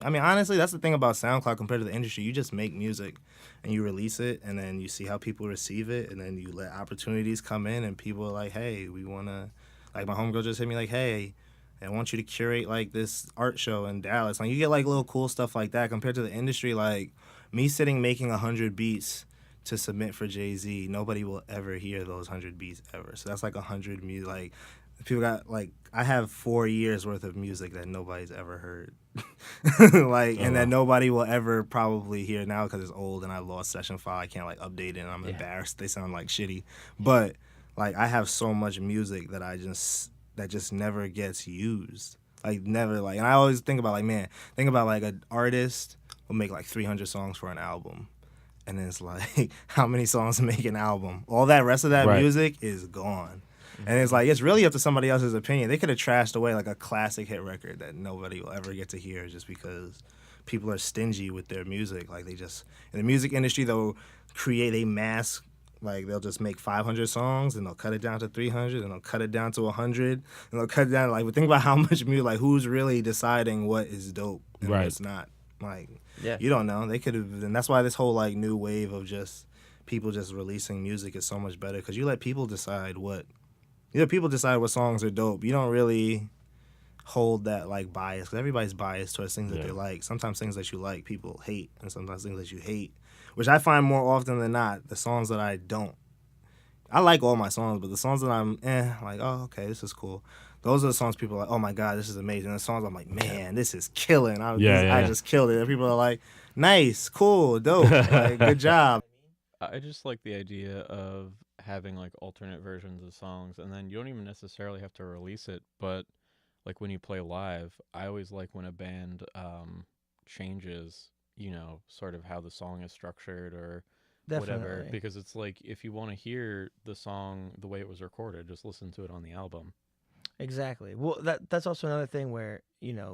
I mean, honestly, that's the thing about SoundCloud compared to the industry. You just make music and you release it, and then you see how people receive it, and then you let opportunities come in, and people are like, hey, we want to, like my homegirl just hit me like, hey, I want you to curate like this art show in Dallas. Like you get like little cool stuff like that compared to the industry. Like me sitting making 100 beats to submit for Jay-Z, nobody will ever hear those 100 beats ever. So that's like 100 music. Like people got like I have 4 years worth of music that nobody's ever heard. Like and that nobody will ever probably hear now because it's old and I lost session file. I can't like update it and I'm embarrassed. They sound like shitty. But like I have so much music that just never gets used. Like never like and I always think about like man, think about like an artist will make like 300 songs for an album. And then it's like how many songs make an album? All that rest of that music is gone. And it's like, it's really up to somebody else's opinion. They could have trashed away like a classic hit record that nobody will ever get to hear just because people are stingy with their music. Like they just, in the music industry, they'll create a mass, like they'll just make 500 songs and they'll cut it down to 300 and they'll cut it down to 100 and they'll cut it down. Like, but think about how much music, like who's really deciding what is dope and what's not. Like, you don't know. They could have, and that's why this whole like new wave of just people just releasing music is so much better because you let people decide what. People decide what songs are dope. You don't really hold that like bias because everybody's biased towards things that they like. Sometimes things that you like people hate, and sometimes things that you hate, which I find more often than not the songs that I don't. I like all my songs, but the songs that I'm like, oh okay, this is cool. Those are the songs people are like, oh my god, this is amazing. And the songs I'm like, man, this is killing. I just killed it. And people are like, nice, cool, dope, like, good job. I just like the idea of having like alternate versions of songs, and then you don't even necessarily have to release it, but like when you play live, I always like when a band changes, sort of how the song is structured or whatever, because it's like if you want to hear the song the way it was recorded, just listen to it on the album. Exactly. Well, that's also another thing where,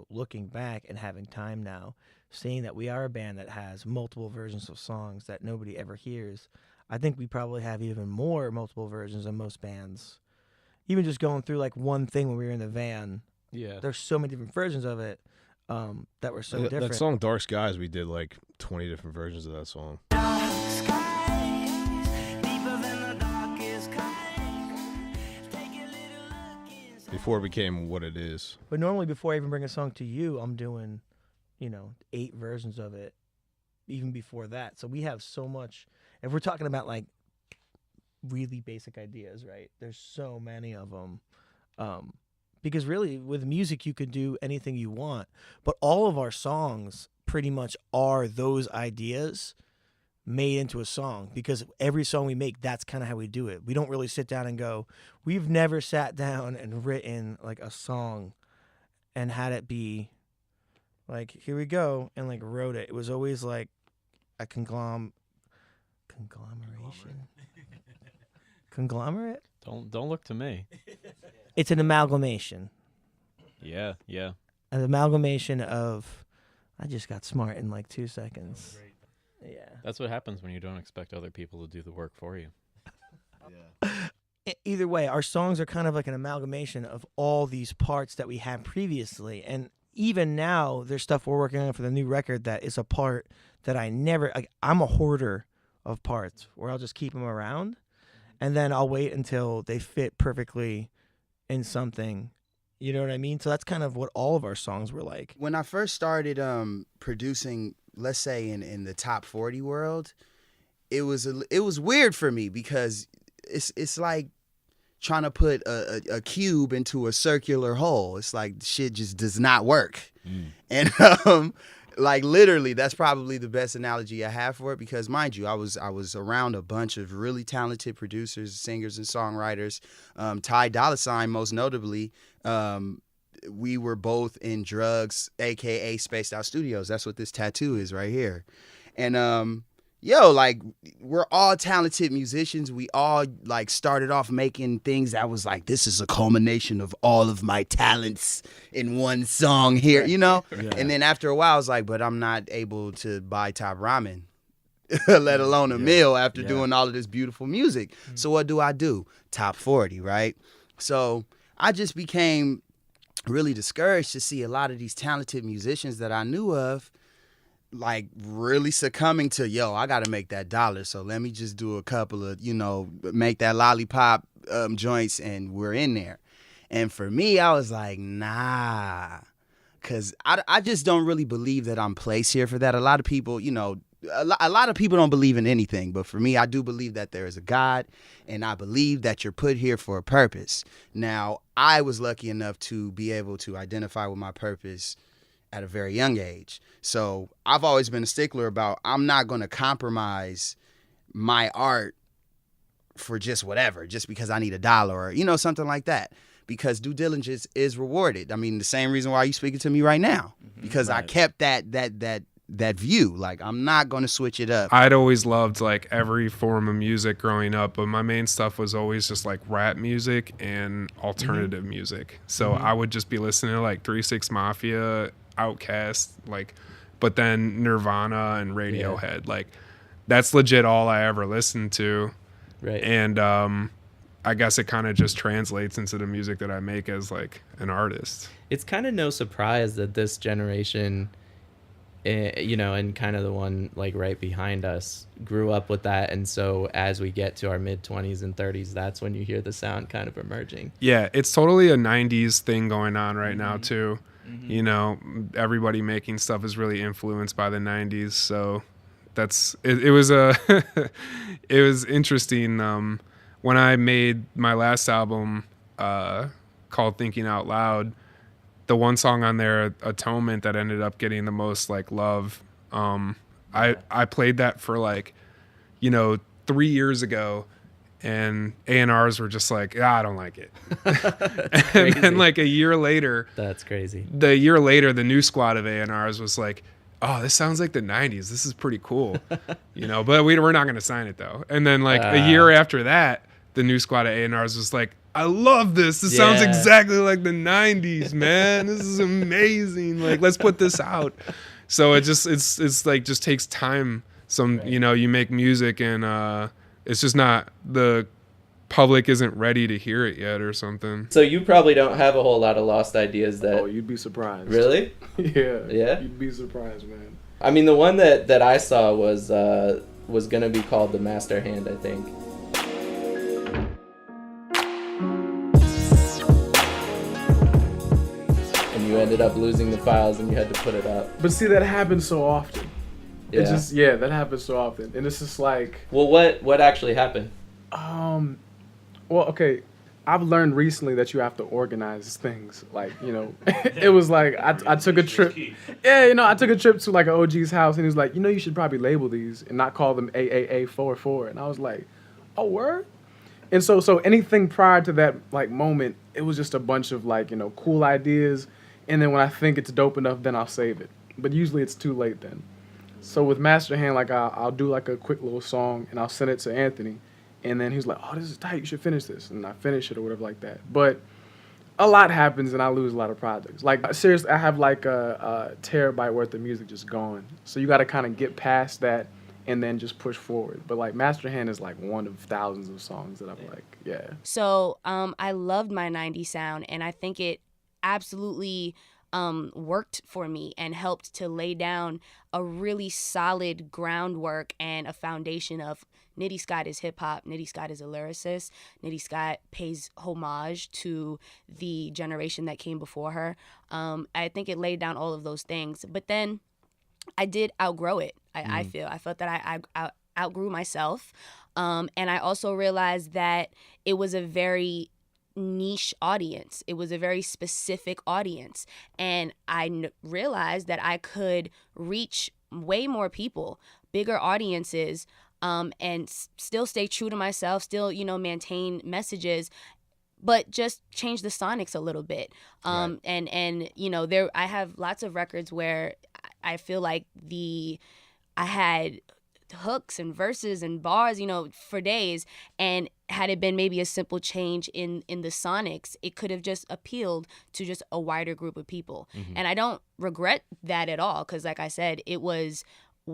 looking back and having time now, seeing that we are a band that has multiple versions of songs that nobody ever hears, I think we probably have even more multiple versions than most bands. Even just going through like one thing when we were in the van, there's so many different versions of it that were so different. That song Dark Skies, we did like 20 different versions of that song. Before it became what it is. But normally before I even bring a song to you, I'm doing, 8 versions of it, even before that. So we have so much. If we're talking about like really basic ideas, right? There's so many of them. Because really with music, you could do anything you want, but all of our songs pretty much are those ideas made into a song, because every song we make, that's kind of how we do it. We don't really sit down and go, we've never sat down and written like a song and had it be like, here we go, and like wrote it. It was always like a conglomeration. Conglomerate? Don't look to me. It's an amalgamation. Yeah. An amalgamation of, I just got smart in like 2 seconds. Yeah. That's what happens when you don't expect other people to do the work for you. Either way, our songs are kind of like an amalgamation of all these parts that we had previously. And even now, there's stuff we're working on for the new record that is a part that I never, like, I'm a hoarder of parts where I'll just keep them around and then I'll wait until they fit perfectly in something. You know what I mean? So that's kind of what all of our songs were like. When I first started producing, let's say in the top 40 world, it was weird for me because it's like trying to put a cube into a circular hole. It's like shit just does not work. And like literally, that's probably the best analogy I have for it, because mind you, I was around a bunch of really talented producers, singers, and songwriters. Ty Dolla $ign, most notably. We were both in Drugs, aka Spaced Out Studios. That's what this tattoo is right here. And like, we're all talented musicians. We all like started off making things that was like, this is a culmination of all of my talents in one song here, Yeah. And then after a while, I was like, but I'm not able to buy top ramen, let alone a meal after doing all of this beautiful music. So what do? Top 40, right? So I just became really discouraged to see a lot of these talented musicians that I knew of like really succumbing to, yo, I got to make that dollar. So let me just do a couple of, make that lollipop joints and we're in there. And for me, I was like, nah, because I just don't really believe that I'm placed here for that. A lot of people, a lot of people don't believe in anything. But for me, I do believe that there is a God, and I believe that you're put here for a purpose. Now, I was lucky enough to be able to identify with my purpose at a very young age. So I've always been a stickler about I'm not going to compromise my art for just whatever, just because I need $1 or, something like that. Because due diligence is rewarded. I mean, the same reason why you speaking to me right now, because I kept that view. Like, I'm not going to switch it up. I'd always loved like every form of music growing up, but my main stuff was always just like rap music and alternative music. So I would just be listening to like 3 6 Mafia, Outkast, but then Nirvana and Radiohead. Like, that's legit all I ever listened to. Right. And I guess it kind of just translates into the music that I make as like an artist. It's kind of no surprise that this generation, and kind of the one like right behind us, grew up with that. And so as we get to our mid-20s and 30s, that's when you hear the sound kind of emerging. Yeah, it's totally a 90s thing going on right now too. Everybody making stuff is really influenced by the 90s. So that's it. It was it was interesting. When I made my last album called Thinking Out Loud, the one song on there, Atonement, that ended up getting the most like love, I played that for 3 years ago, and A&Rs were just like, I don't like it. And then like a year later, that's crazy. The year later, the new squad of A&Rs was like, oh, this sounds like the 90s. This is pretty cool. But we're not going to sign it though. And then like a year after that, the new squad of A&Rs was like, I love this. This sounds exactly like the 90s, man. This is amazing. Like, let's put this out. So it's like just takes time. You make music and it's just not, the public isn't ready to hear it yet or something. So you probably don't have a whole lot of lost ideas that... Oh, you'd be surprised. Really? Yeah. You'd be surprised, man. I mean, the one that I saw was going to be called The Master Hand, I think. And you ended up losing the files and you had to put it up. But see, that happens so often. Yeah. That happens so often. And it's just like... Well, what actually happened? Well, okay, I've learned recently that you have to organize things. Like, it was like I took a trip. Yeah, I took a trip to like an OG's house, and he was like, you should probably label these and not call them AAA44. And I was like, oh, word? And so anything prior to that like moment, it was just a bunch of like, cool ideas. And then when I think it's dope enough, then I'll save it. But usually it's too late then. So with Master Hand, like I'll do like a quick little song and I'll send it to Anthony. And then he was like, oh, this is tight, you should finish this. And I finish it or whatever like that. But a lot happens and I lose a lot of projects. Like, seriously, I have like a terabyte worth of music just gone. So you got to kind of get past that and then just push forward. But like Master Hand is like one of thousands of songs that I'm like, yeah. So I loved my 90s sound, and I think it absolutely worked for me and helped to lay down a really solid groundwork and a foundation of Nitty Scott is hip-hop, Nitty Scott is a lyricist, Nitty Scott pays homage to the generation that came before her. I think it laid down all of those things. But then I did outgrow it, I felt that I outgrew myself. And I also realized that it was a very niche audience. It was a very specific audience. And I realized that I could reach way more people, bigger audiences, and still stay true to myself, still, maintain messages, but just change the sonics a little bit. And I have lots of records where I feel like I had hooks and verses and bars, for days, and had it been maybe a simple change in the sonics, it could have just appealed to just a wider group of people. And I don't regret that at all, because like I said, it was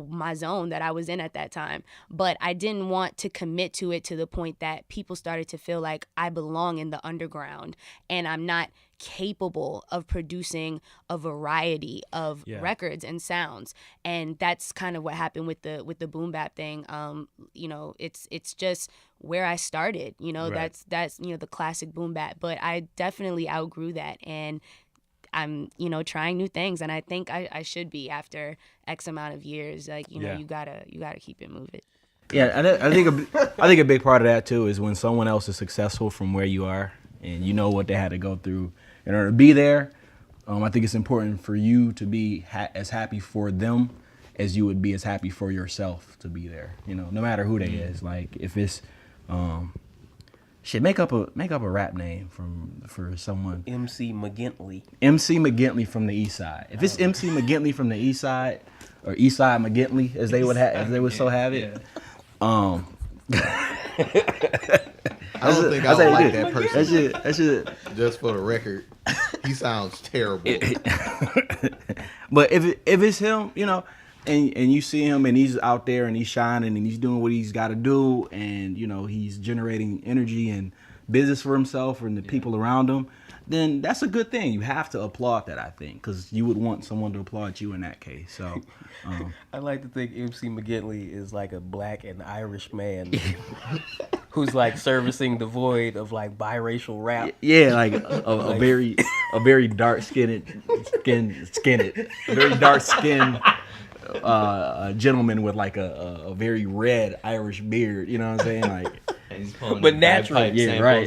my zone that I was in at that time. But I didn't want to commit to it to the point that people started to feel like I belong in the underground and I'm not capable of producing a variety of records and sounds. And that's kind of what happened with the boom bap thing. You know, it's just where I started, you know. Right. That's you know, the classic boom bap, but I definitely outgrew that, and I'm, you know, trying new things, and I think I should be after X amount of years. Like, you know, you gotta keep it moving. Yeah, I think a big part of that too is when someone else is successful from where you are, and you know what they had to go through in order to be there. I think it's important for you to be as happy for them as you would be as happy for yourself to be there. You know, no matter who they is. Like if it's make up a rap name for someone. MC McGintley. MC McGintley from the East Side. If it's MC McGintley from the East Side, or East Side McGintley, as they would so have it. I don't think I would like that person. That shit. Just for the record, he sounds terrible. But if it's him, you know, and you see him and he's out there and he's shining and he's doing what he's got to do, and you know he's generating energy and business for himself and the people around him, then that's a good thing. You have to applaud that, I think, because you would want someone to applaud you in that case. So I like to think MC McGintley is like a black and Irish man who's like servicing the void of like biracial rap. Yeah, like a very dark skinned, very dark skinned gentleman with like a very red Irish beard. You know what I'm saying? Like. And he's pulling but naturally, yeah, right,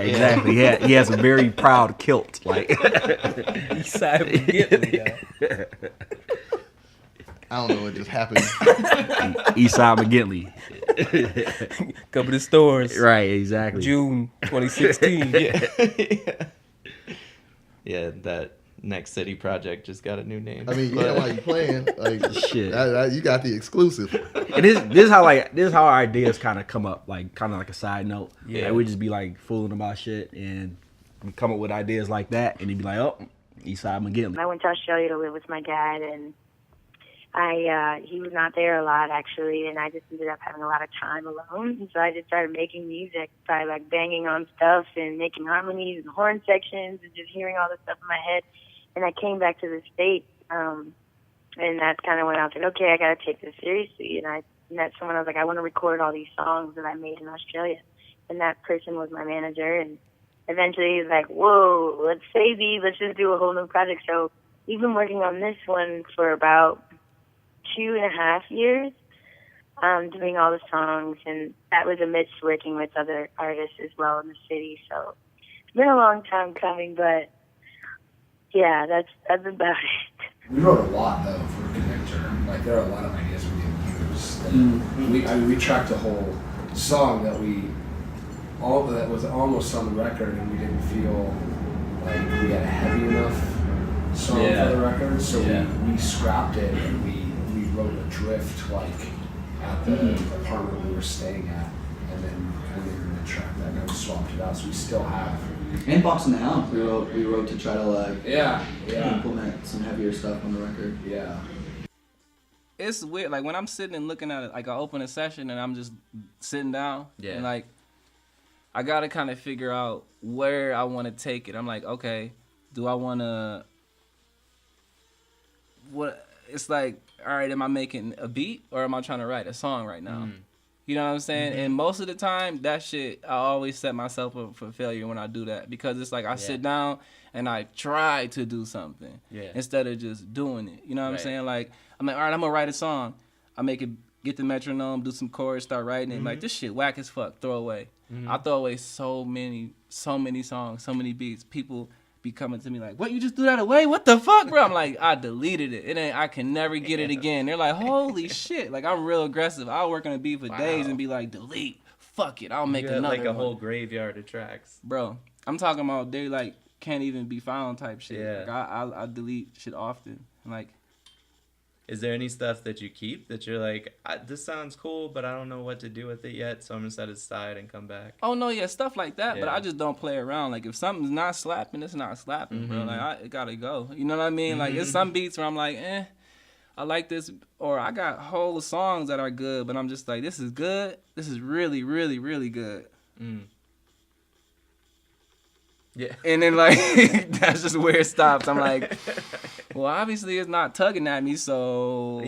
exactly. He has a very proud kilt, like. Eastside McGintley, though. I don't know what just happened. Eastside McGintley. Come to the stores. Right, exactly. June 2016. Yeah, that Next City project just got a new name. I mean, yeah, while you playing, like shit, you got the exclusive. And this is how our ideas kind of come up, like kind of like a side note. Yeah, like, we just be like fooling about shit and we come up with ideas like that, and he'd be like, "Oh, Eastside McGinley." I went to Australia to live with my dad, and he was not there a lot actually, and I just ended up having a lot of time alone. And so I just started making music by like banging on stuff and making harmonies and horn sections and just hearing all this stuff in my head. And I came back to the States, and that's kind of when I was like, okay, I got to take this seriously. And I met someone, I was like, I want to record all these songs that I made in Australia. And that person was my manager. And eventually he was like, whoa, let's save these. Let's just do a whole new project. So we've been working on this one for about 2.5 years, doing all the songs. And that was amidst working with other artists as well in the city. So it's been a long time coming, but yeah, that's about it. We wrote a lot though for Connector. Like there are a lot of ideas we didn't use. That we tracked a whole song that that was almost on the record, and we didn't feel like we had a heavy enough song for the record, so we scrapped it and we wrote a drift like at the apartment we were staying at, and then we were gonna track that and then we swapped it out, so we still have. And Box and the Hound, we wrote to try to like implement some heavier stuff on the record. Yeah. It's weird. Like when I'm sitting and looking at it, like I open a session and I'm just sitting down, and like I gotta kind of figure out where I want to take it. I'm like, okay, do I want to? What? It's like, all right, am I making a beat or am I trying to write a song right now? You know what I'm saying? And most of the time, that shit, I always set myself up for failure when I do that, because it's like I sit down and I try to do something instead of just doing it. You know what I'm saying? Like, I'm like, all right, I'm going to write a song. I make it, get the metronome, do some chords, start writing it. Like, this shit whack as fuck, throw away. I throw away so many songs, so many beats. People be coming to me like, what, you just threw that away? What the fuck, bro? I'm like, I deleted it. I can never get it again. They're like, holy shit. Like, I'm real aggressive. I'll work on a beat for days and be like, delete. Fuck it. I'll make another like a one. whole graveyard of tracks. Bro, I'm talking about they like can't even be found type shit. Yeah. Like, I delete shit often. Like, is there any stuff that you keep that you're like, this sounds cool, but I don't know what to do with it yet, so I'm gonna set it aside and come back? Oh no, yeah, stuff like that. But I just don't play around. Like if something's not slapping, it's not slapping, bro. Like it gotta go. You know what I mean? Like it's some beats where I'm like, I like this, or I got whole songs that are good, but I'm just like, this is good. This is really, really, really good. Yeah. And then like that's just where it stops. I'm like, well, obviously it's not tugging at me, so